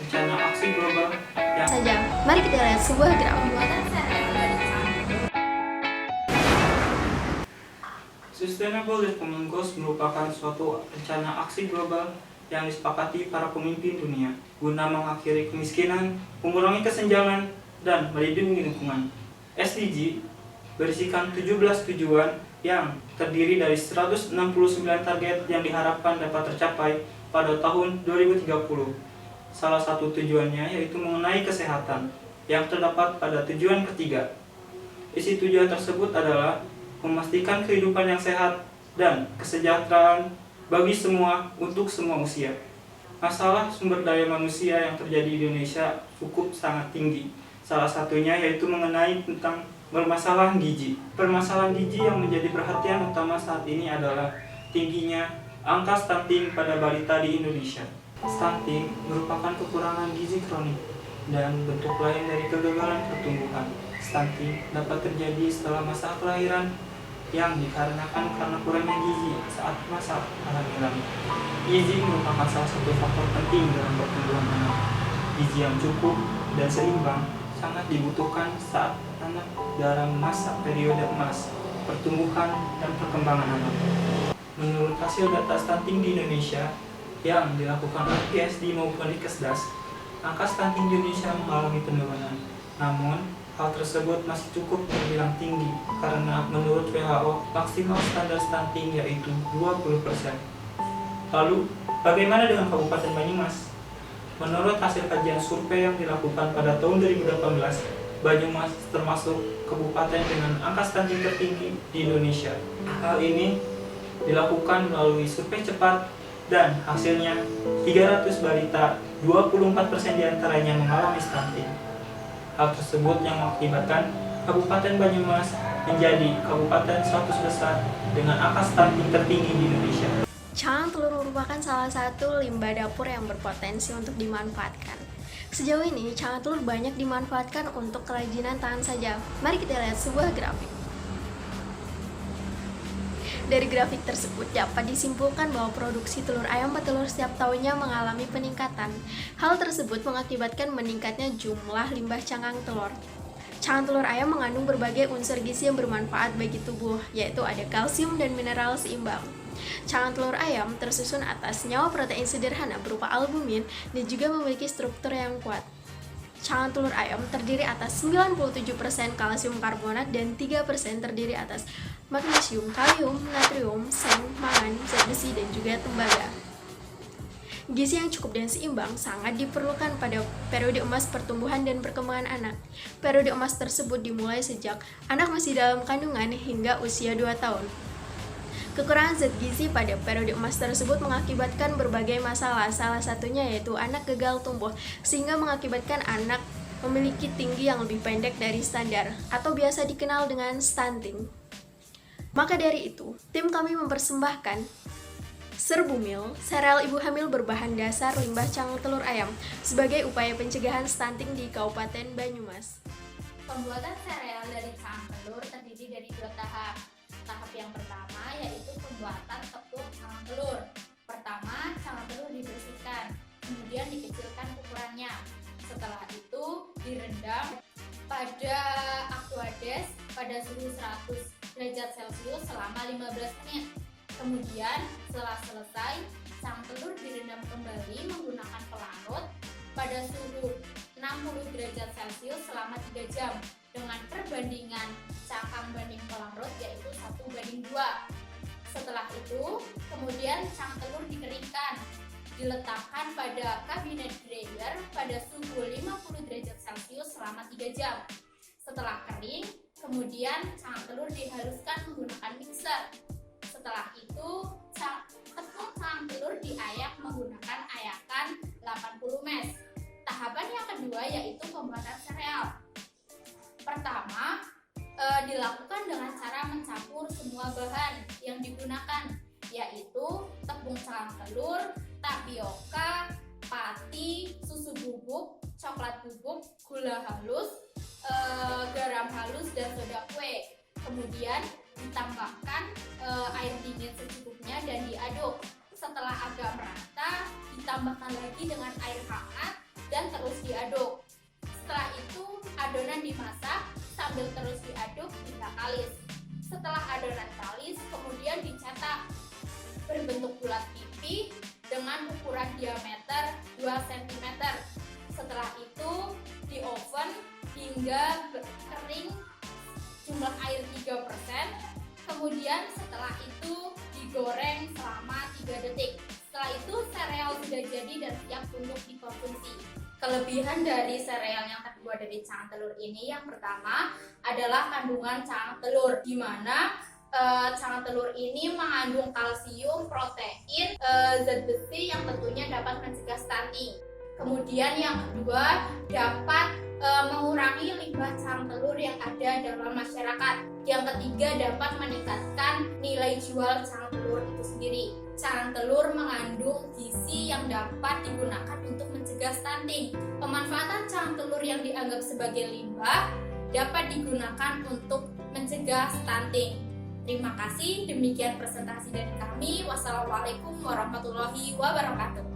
rencana aksi global yang saja. Mari kita lihat sebuah grafik. Sustainable Development Goals merupakan suatu rencana aksi global yang disepakati para pemimpin dunia guna mengakhiri kemiskinan, mengurangi kesenjangan, dan melindungi lingkungan. SDG berisikan 17 tujuan yang terdiri dari 169 target yang diharapkan dapat tercapai pada tahun 2030. Salah satu tujuannya yaitu mengenai kesehatan yang terdapat pada tujuan ketiga. Isi tujuan tersebut adalah memastikan kehidupan yang sehat dan kesejahteraan bagi semua untuk semua usia. Masalah sumber daya manusia yang terjadi di Indonesia cukup sangat tinggi. Salah satunya yaitu mengenai tentang permasalahan gizi. Permasalahan gizi yang menjadi perhatian utama saat ini adalah tingginya angka stunting pada balita di Indonesia. Stunting merupakan kekurangan gizi kronik dan bentuk lain dari kegagalan pertumbuhan. Stunting dapat terjadi setelah masa kelahiran yang dikarenakan karena kurangnya gizi saat masa kehamilan. Gizi merupakan salah satu faktor penting dalam pertumbuhan anak. Gizi yang cukup dan seimbang sangat dibutuhkan saat anak dalam masa periode emas pertumbuhan dan perkembangan anak. Menurut hasil data stunting di Indonesia yang dilakukan oleh PSD maupun di Kesdas, angka stunting di Indonesia mengalami penurunan. Namun, hal tersebut masih cukup terbilang tinggi karena menurut WHO maksimal standar stunting yaitu 20%. Lalu, bagaimana dengan Kabupaten Banyumas? Menurut hasil kajian survei yang dilakukan pada tahun 2018, Banyumas termasuk kabupaten dengan angka stunting tertinggi di Indonesia. Hal ini dilakukan melalui survei cepat dan hasilnya 300 balita, 24% diantaranya mengalami stunting. Hal tersebut yang mengakibatkan Kabupaten Banyumas menjadi kabupaten 100 besar dengan angka stunting tertinggi di Indonesia. Cangkang telur merupakan salah satu limbah dapur yang berpotensi untuk dimanfaatkan. Sejauh ini, cangkang telur banyak dimanfaatkan untuk kerajinan tangan saja. Mari kita lihat sebuah grafik. Dari grafik tersebut dapat disimpulkan bahwa produksi telur ayam petelur setiap tahunnya mengalami peningkatan. Hal tersebut mengakibatkan meningkatnya jumlah limbah cangkang telur. Cangkang telur ayam mengandung berbagai unsur gizi yang bermanfaat bagi tubuh, yaitu ada kalsium dan mineral seimbang. Cangkang telur ayam tersusun atas senyawa protein sederhana berupa albumin dan juga memiliki struktur yang kuat. Cangkang telur ayam terdiri atas 97% kalsium karbonat dan 3% terdiri atas magnesium, kalium, natrium, seng, mangan, zat besi, dan juga tembaga. Gizi yang cukup dan seimbang sangat diperlukan pada periode emas pertumbuhan dan perkembangan anak. Periode emas tersebut dimulai sejak anak masih dalam kandungan hingga usia 2 tahun. Kekurangan zat gizi pada periode emas tersebut mengakibatkan berbagai masalah, salah satunya yaitu anak gagal tumbuh, sehingga mengakibatkan anak memiliki tinggi yang lebih pendek dari standar, atau biasa dikenal dengan stunting. Maka dari itu, tim kami mempersembahkan Serbumil, sereal ibu hamil berbahan dasar limbah cangkang telur ayam, sebagai upaya pencegahan stunting di Kabupaten Banyumas. Pembuatan sereal dari cangkang telur terdiri dari 2 tahap. Tahap yang pertama yaitu pembuatan tepung cangkang telur. Pertama, cangkang telur dibersihkan, kemudian dikecilkan ukurannya. Setelah itu direndam pada aquades pada suhu 100 derajat Celcius selama 15 menit. Kemudian setelah selesai, cangkang telur direndam kembali menggunakan pelarut pada suhu 60 derajat Celcius selama 3 jam dengan perbandingan cangkang banding pelarut yaitu 1:2. Setelah itu, kemudian cangkang telur dikeringkan, diletakkan pada kabinet dryer pada suhu 50 derajat Celcius selama 3 jam. Setelah kering, kemudian cangkang telur dihaluskan menggunakan mixer. Setelah itu, tepung cangkang telur diayak menggunakan ayakan 80 mes. Tahapan yang kedua yaitu pembuatan sereal. Pertama, dilakukan dengan cara mencampur semua bahan yang digunakan, yaitu tepung cangkang telur, tapioka, pati, susu bubuk, coklat bubuk, gula halus, garam halus, dan soda kue. Kemudian ditambahkan air dingin secukupnya dan diaduk. Setelah agak merata, ditambahkan lagi dengan air hangat dan terus diaduk. Setelah itu adonan dimasak sambil terus diaduk hingga kalis. Setelah adonan kalis, kemudian dicetak berbentuk bulat pipi dengan ukuran diameter 2 cm. Setelah itu di oven hingga kering jumlah air 3%. Kemudian setelah itu digoreng selama 3 detik. Setelah itu sereal sudah jadi dan siap untuk dikonsumsi. Kelebihan dari sereal yang kedua dari cangkang telur ini, yang pertama adalah kandungan cangkang telur, di mana cangkang telur ini mengandung kalsium, protein, zat besi yang tentunya dapat mencegah stunting. Kemudian yang kedua dapat mengurangi limbah cangkang telur yang ada dalam masyarakat. Yang ketiga dapat meningkatkan nilai jual cangkang telur itu sendiri. Cangkang telur mengandung gizi yang dapat digunakan untuk mencegah stunting. Pemanfaatan cangkang telur yang dianggap sebagai limbah dapat digunakan untuk mencegah stunting. Terima kasih, demikian presentasi dari kami. Wassalamualaikum warahmatullahi wabarakatuh.